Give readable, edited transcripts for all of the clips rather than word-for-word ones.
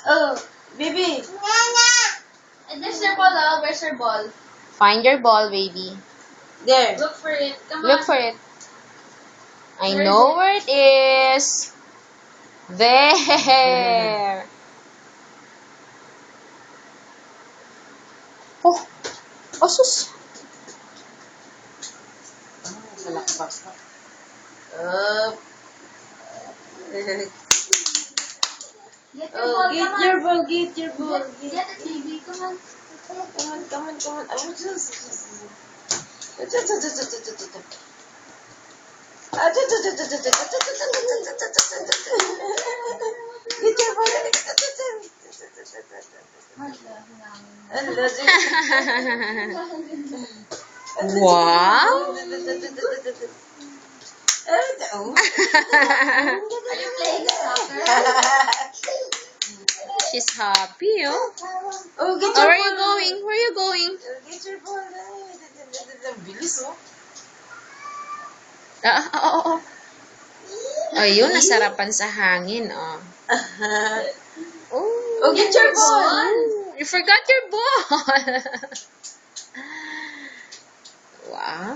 Oh, baby. And there's your ball, oh. Where's your ball? Find your ball, baby. There. Look for it. Come on. Look for it. I Where is know it? where it is. There. Oh, sus. Malakpas ka. Get your ball, Get come your on. ball, get your ball. Get it, baby. Come on. Come on. Oh, just. Get your ball. Wow. Are you playing soccer? She's happy, oh. Oh, get Oh, your where are you ball. going? Where are you going? Get your ball. Bilis, oh. Oh. Ayun, nasarapan sa hangin, oh. Oh, get your ball. You forgot your ball. Wow.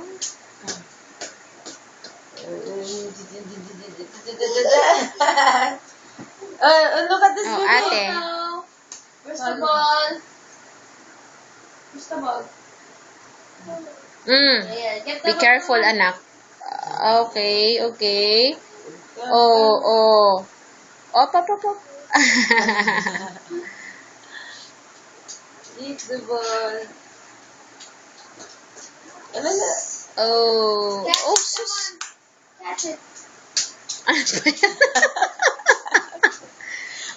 Look at this Oh, baby. ate. No. Where's the ball? Where's the ball? Here, get the Be ball. careful, anak. Okay. Oh. Op. Get the ball. Oh. Catch Oh, it, sus. Catch it.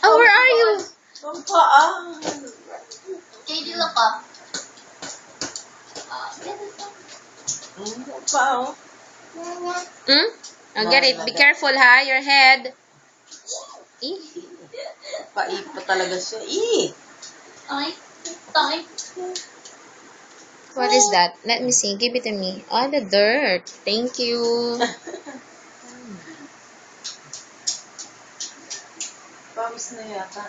Oh, where are you? JD, look up. Get it. Oh, get it. Be careful, ha? Your head. Paipa talaga siya. Toy. What is that? Let me see. Give it to me. Oh, the dirt. Thank you. Pawis na yata.